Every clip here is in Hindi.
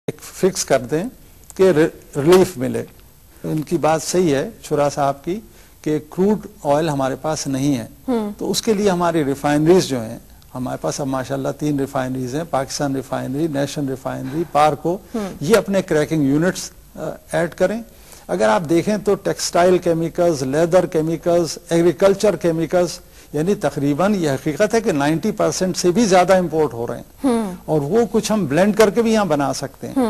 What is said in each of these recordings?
एक फिक्स कर दें कि रिलीफ मिले। तो इनकी बात सही है शुरा साहब की कि क्रूड ऑयल हमारे पास नहीं है, तो उसके लिए हमारी रिफाइनरीज जो हैं, हमारे पास अब माशाल्लाह 3 रिफाइनरीज हैं, पाकिस्तान रिफाइनरी, नेशनल रिफाइनरी, पार्को, ये अपने क्रैकिंग यूनिट्स ऐड करें। अगर आप देखें तो textile chemicals, leather chemicals, agriculture chemicals, यानी तकरीबन ये हकीकत है कि 90% से भी ज्यादा इंपोर्ट हो रहे हैं और वो कुछ हम ब्लेंड करके भी यहाँ बना सकते हैं।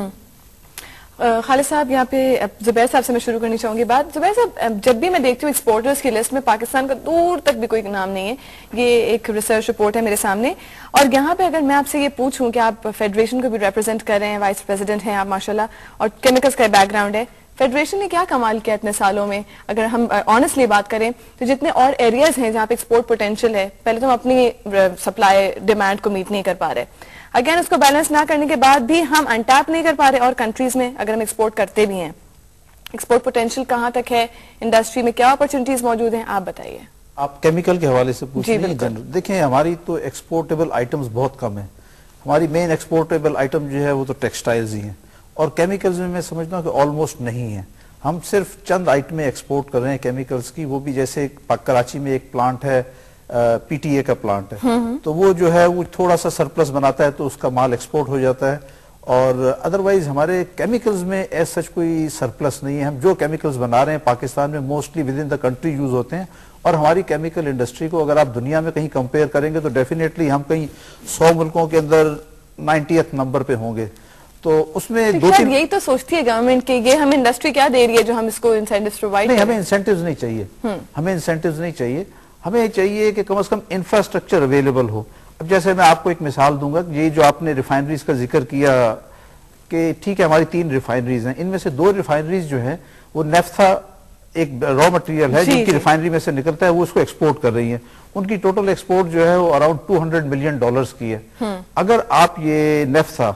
खालिद साहब, यहाँ पे जुबैर साहब से मैं शुरू करनी चाहूंगी बात। जुबैर साहब, जब भी मैं देखती हूँ एक्सपोर्टर्स की लिस्ट में पाकिस्तान का दूर तक भी कोई नाम नहीं है। ये एक रिसर्च रिपोर्ट है मेरे सामने, और यहाँ पे अगर मैं आपसे ये पूछूं कि आप फेडरेशन को भी रिप्रेजेंट कर रहे हैं, वाइस प्रेसिडेंट हैं आप माशाल्लाह, और केमिकल्स का बैकग्राउंड है, फेडरेशन ने क्या कमाल किया इतने सालों में? अगर हम ऑनेस्टली बात करें तो जितने और एरियाज हैं जहाँ पे एक्सपोर्ट पोटेंशियल है, पहले तो हम अपनी सप्लाई डिमांड को मीट नहीं कर पा रहे, अगेन उसको बैलेंस ना करने के बाद भी हम अनटैप नहीं कर पा रहे और कंट्रीज में अगर हम एक्सपोर्ट करते भी हैं। एक्सपोर्ट पोटेंशियल कहाँ तक है, इंडस्ट्री में क्या अपॉर्चुनिटीज मौजूद हैं, आप बताइए। आप केमिकल के हवाले से पूछ रहे हैं। देखिए, हमारी तो एक्सपोर्टेबल आइटम्स बहुत कम है। हमारी मेन एक्सपोर्टेबल आइटम जो है वो तो टेक्सटाइल्स ही हैं, और केमिकल्स में मैं समझता हूँ कि ऑलमोस्ट नहीं है। हम सिर्फ चंद आइटमें एक्सपोर्ट कर रहे हैं केमिकल्स की, वो भी जैसे कराची में एक प्लांट है, पीटीए का प्लांट है, तो वो जो है वो थोड़ा सा सरप्लस बनाता है तो उसका माल एक्सपोर्ट हो जाता है, और अदरवाइज हमारे केमिकल्स में एज सच कोई सरप्लस नहीं है। हम जो केमिकल्स बना रहे हैं पाकिस्तान में mostly with in the country use होते हैं, और हमारी केमिकल इंडस्ट्री को अगर आप दुनिया में कहीं कंपेयर करेंगे तो डेफिनेटली हम कहीं 100 मुल्कों के अंदर 90th नंबर पे होंगे। तो उसमें दो तीन, यही तो सोचती है गवर्नमेंट की, ये हम इंडस्ट्री क्या दे रही है जो हम इसको इंसेंटिव्स प्रोवाइड नहीं, हमें इंसेंटिव्स नहीं चाहिए, हमें इंसेंटिव्स नहीं चाहिए, हमें चाहिए कि कम से कम इंफ्रास्ट्रक्चर अवेलेबल हो। अब जैसे मैं आपको एक मिसाल दूंगा, ये जो आपने रिफाइनरीज का जिक्र किया कि ठीक है हमारी 3 रिफाइनरीज हैं, इनमें से 2 रिफाइनरीज जो है वो नेफ्था एक रॉ मटेरियल है जिनकी रिफाइनरी में से निकलता है, वो उसको एक्सपोर्ट कर रही है। उनकी टोटल एक्सपोर्ट जो है वो अराउंड $200 मिलियन की है। अगर आप ये naphtha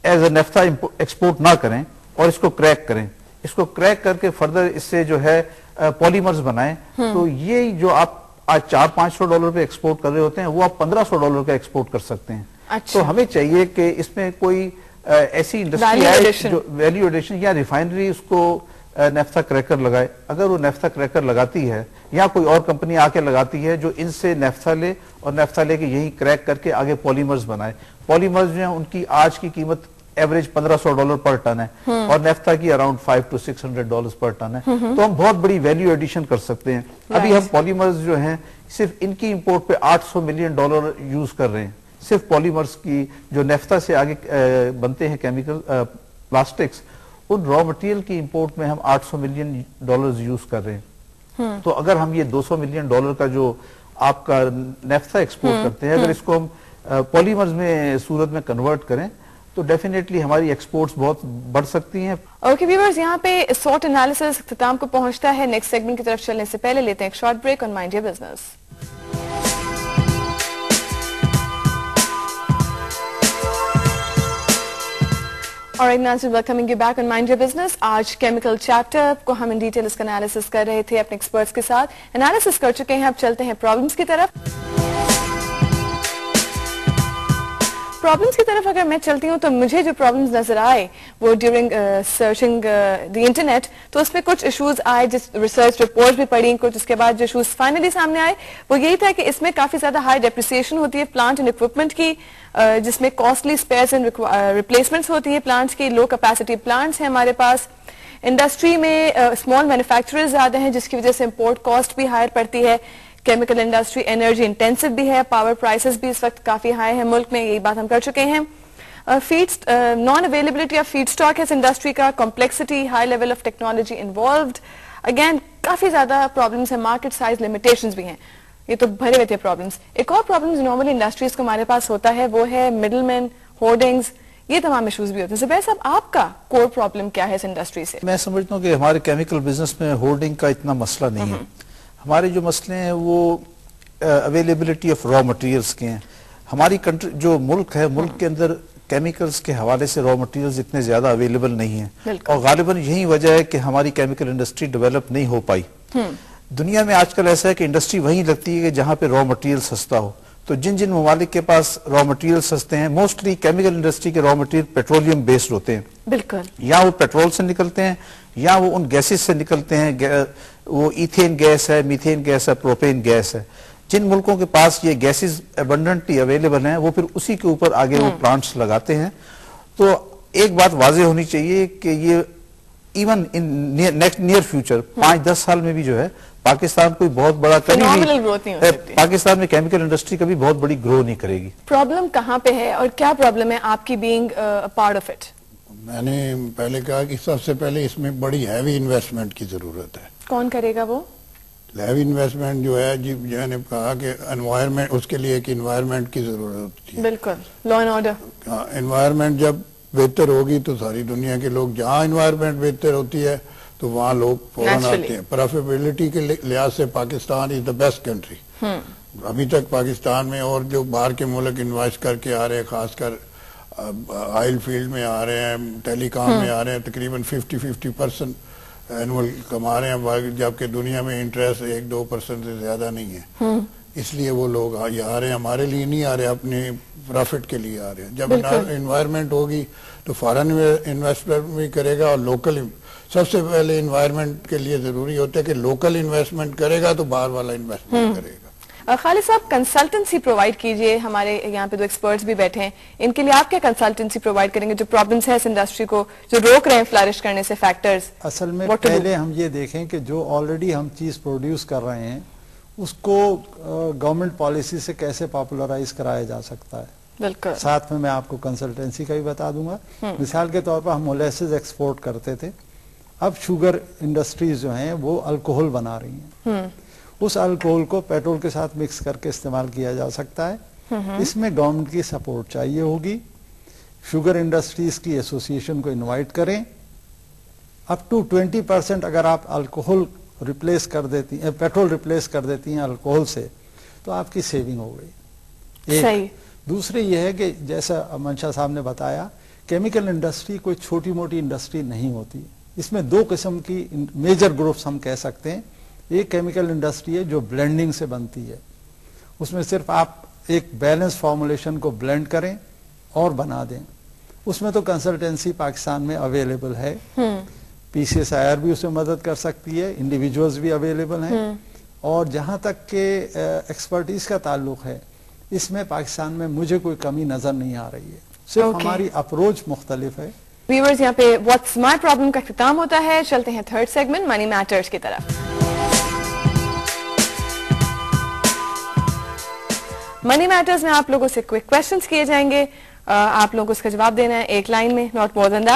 as a naphtha export ना करें और इसको क्रैक करें, इसको क्रैक करके फर्दर इससे जो है पॉलीमर्स बनाएं, तो ये जो आप आज $400-500 पे एक्सपोर्ट कर रहे होते हैं वो आप $1500 का एक्सपोर्ट कर सकते हैं। अच्छा। तो हमें चाहिए कि इसमें कोई ऐसी इंडस्ट्री आए जो वैल्यू एडिशन, या रिफाइनरी उसको नेफ्था क्रैकर लगाए। अगर वो नेफ्था क्रैकर लगाती है या कोई और कंपनी आके लगाती है जो इनसे नेफ्था ले और नेफ्था लेके यही क्रैक करके आगे पॉलीमर्स बनाए, पॉलीमर्स जो है उनकी आज की कीमत एवरेज $1500 पर टन है और नेफ्था की अराउंड $500 to $600 पर टन है, तो हम बहुत बड़ी वैल्यू एडिशन कर सकते हैं। अभी हम पॉलीमर्स जो हैं सिर्फ इनकी इंपोर्ट पे $800 मिलियन यूज कर रहे हैं, सिर्फ पॉलीमर्स की जो नेफ्था से आगे बनते हैं केमिकल प्लास्टिक्स, उन रॉ मटेरियल की इंपोर्ट में हम $800 मिलियन यूज कर रहे हैं। तो अगर हम ये $200 मिलियन का जो आपका नेफ्था एक्सपोर्ट करते हैं, अगर इसको हम पॉलीमर्स में सूरत में कन्वर्ट करें तो डेफिनेटली हमारी एक्सपोर्ट्स बहुत बढ़ सकती हैं। ओके व्यूअर्स, यहाँ पे SWOT एनालिसिस इख्तिताम को पहुंचता है। नेक्स्ट सेगमेंट की तरफ चलने से पहले लेते हैं एक short break on mind your business. Alright, Nancy, welcoming you back on Mind Your Business। आज केमिकल चैप्टर को हम इन डिटेल इसका एनालिसिस कर रहे थे अपने एक्सपर्ट्स के साथ, एनालिसिस कर चुके हैं। अब चलते हैं प्रॉब्लम्स की तरफ। प्रॉब्लम्स की तरफ अगर मैं चलती हूँ तो मुझे जो प्रॉब्लम्स नजर आए वो ड्यूरिंग सर्चिंग द इंटरनेट, तो उसमें कुछ इश्यूज आए, जिस रिसर्च रिपोर्ट भी पढ़ी कुछ, उसके बाद जो इश्यूज फाइनली सामने आए वो यही था कि इसमें काफी ज्यादा हाई डेप्रिसिएशन होती है प्लांट एंड इक्विपमेंट की, जिसमें कॉस्टली स्पेयर्स एंड रिप्लेसमेंट्स होती है प्लांट्स की, लो कैपेसिटी प्लांट्स हैं हमारे पास। इंडस्ट्री में स्मॉल मैन्युफैक्चरर्स ज्यादा हैं जिसकी वजह से इम्पोर्ट कॉस्ट भी हायर पड़ती है। केमिकल इंडस्ट्री एनर्जी इंटेंसिव भी है, पावर प्राइसेस भी इस वक्त काफी हाई है मुल्क में, यही बात हम कर चुके हैं। Non availability of feed stock है इंडस्ट्री का, complexity, high level of technology involved, again काफी ज्यादा प्रॉब्लम्स है, मार्केट साइज लिमिटेशंस भी हैं, ये तो भरे हुए थे प्रॉब्लम्स। एक और प्रॉब्लम नॉर्मली इंडस्ट्रीज को हमारे पास होता है वो है मिडलमैन, होर्डिंग्स, ये तमाम इश्यूज भी होते हैं। जुबैर साहब, आपका कोर प्रॉब्लम क्या है इस इंडस्ट्री से? मैं समझता हूँ कि हमारे केमिकल बिजनेस में होर्डिंग का इतना मसला नहीं है। हमारे जो मसले हैं वो अवेलेबिलिटी ऑफ रॉ मटेरियल्स के हैं। हमारी कंट्री जो मुल्क है, मुल्क के अंदर केमिकल्स के हवाले से रॉ मटेरियल्स इतने ज्यादा अवेलेबल नहीं है, और गालिबन यही वजह है कि हमारी केमिकल इंडस्ट्री डेवलप नहीं हो पाई। दुनिया में आजकल ऐसा है कि इंडस्ट्री वहीं लगती है कि जहां पे रॉ मटेरियल सस्ता हो, तो जिन जिन ममालिक के पास रॉ मटेरियल सस्ते हैं, मोस्टली केमिकल इंडस्ट्री के रॉ मटेरियल पेट्रोलियम बेस्ड होते हैं, बिल्कुल, या वो पेट्रोल से निकलते हैं या वो उन गैसेस से निकलते हैं, वो इथेन गैस है, मीथेन गैस है, प्रोपेन गैस है। जिन मुल्कों के पास ये गैसेस अबंडेंटली अवेलेबल हैं वो फिर उसी के ऊपर आगे वो प्लांट्स लगाते हैं। तो एक बात वाजे होनी चाहिए कि ये इवन इन नियर फ्यूचर 5-10 साल में भी जो है पाकिस्तान कोई बहुत बड़ा Phenomenal growth नहीं हो सकती। पाकिस्तान में केमिकल इंडस्ट्री कभी बहुत बड़ी ग्रो नहीं करेगी। प्रॉब्लम कहाँ पे है और क्या प्रॉब्लम है आपकी बीइंग पार्ट ऑफ इट? मैंने पहले कहा कि सबसे पहले इसमें बड़ी हैवी इन्वेस्टमेंट की जरूरत है। कौन करेगा वो? हैवी इन्वेस्टमेंट जो है जी, मैंने कहा कि एनवायरनमेंट, उसके लिए एक एनवायरनमेंट की जरूरत होती है। बिल्कुल, लॉ एंड ऑर्डर। हाँ, एनवायरनमेंट जब बेहतर होगी तो सारी दुनिया के लोग, जहाँ एनवायरनमेंट बेहतर होती है तो वहाँ लोग फौरन आते हैं। प्रॉफिटेबिलिटी के लिहाज से Pakistan is the best country अभी तक। पाकिस्तान में और जो बाहर के मुल्क इन्वेस्ट करके आ रहे हैं, खासकर ऑयल फील्ड में आ रहे हैं, टेलीकॉम में आ रहे हैं, तकरीबन 50% एनुअल कमा रहे हैं, जबकि दुनिया में इंटरेस्ट 1-2% से ज्यादा नहीं है। इसलिए वो लोग आ रहे हैं, हमारे लिए नहीं आ रहे, अपने प्रॉफिट के लिए आ रहे हैं। जब इन्वायरमेंट होगी तो फॉरेन इन्वेस्टमेंट भी करेगा और लोकल। सबसे पहले इन्वायरमेंट के लिए जरूरी होता है कि लोकल इन्वेस्टमेंट करेगा तो बाहर वाला इन्वेस्टमेंट करेगा। खालिद साहब, कंसल्टेंसी प्रोवाइड कीजिए। हमारे यहाँ पे 2 एक्सपर्ट्स भी बैठे हैं, इनके लिए आप क्या कंसल्टेंसी प्रोवाइड करेंगे? जो प्रॉब्लम्स है इस इंडस्ट्री को जो रोक रहे हैं फ्लरिश करने से, फैक्टर्स। असल में पहले हम ये देखें कि जो ऑलरेडी हम चीज प्रोड्यूस कर रहे हैं उसको गवर्नमेंट पॉलिसी से कैसे पॉपुलराइज कराया जा सकता है। बिल्कुल। साथ में मैं आपको कंसल्टेंसी का भी बता दूंगा। मिसाल के तौर पर हम मोलेसेस एक्सपोर्ट करते थे, अब शुगर इंडस्ट्रीज जो हैं वो अल्कोहल बना रही हैं। उस अल्कोहल को पेट्रोल के साथ मिक्स करके इस्तेमाल किया जा सकता है। इसमें गवर्नमेंट की सपोर्ट चाहिए होगी। शुगर इंडस्ट्रीज की एसोसिएशन को इनवाइट करें। अप टू 20% अगर आप अल्कोहल रिप्लेस कर देती हैं, पेट्रोल रिप्लेस कर देती हैं अल्कोहल से, तो आपकी सेविंग हो गई। सही। दूसरी यह है कि जैसा मंशा साहब ने बताया, केमिकल इंडस्ट्री कोई छोटी मोटी इंडस्ट्री नहीं होती। इसमें 2 किस्म की मेजर ग्रुप्स हम कह सकते हैं। एक केमिकल इंडस्ट्री है जो ब्लेंडिंग से बनती है, उसमें सिर्फ आप एक बैलेंस फॉर्मुलेशन को ब्लेंड करें और बना दें। उसमें तो कंसल्टेंसी पाकिस्तान में अवेलेबल है। PCSIR भी उसमें मदद कर सकती है, इंडिविजुअल्स भी अवेलेबल हैं। और जहां तक के एक्सपर्टीज का ताल्लुक है, इसमें पाकिस्तान में मुझे कोई कमी नजर नहीं आ रही है। सिर्फ हमारी अप्रोच मुख्तलिफ है। व्यूअर्स, यहाँ पे व्हाट्स माय प्रॉब्लम का इख्तिताम होता है। चलते हैं थर्ड सेगमेंट मनी मैटर्स की तरफ। मनी मैटर्स में आप लोगों से क्विक क्वेश्चंस किए जाएंगे। आप लोगों को इसका जवाब देना है एक लाइन में, नॉट मोर देन दैट।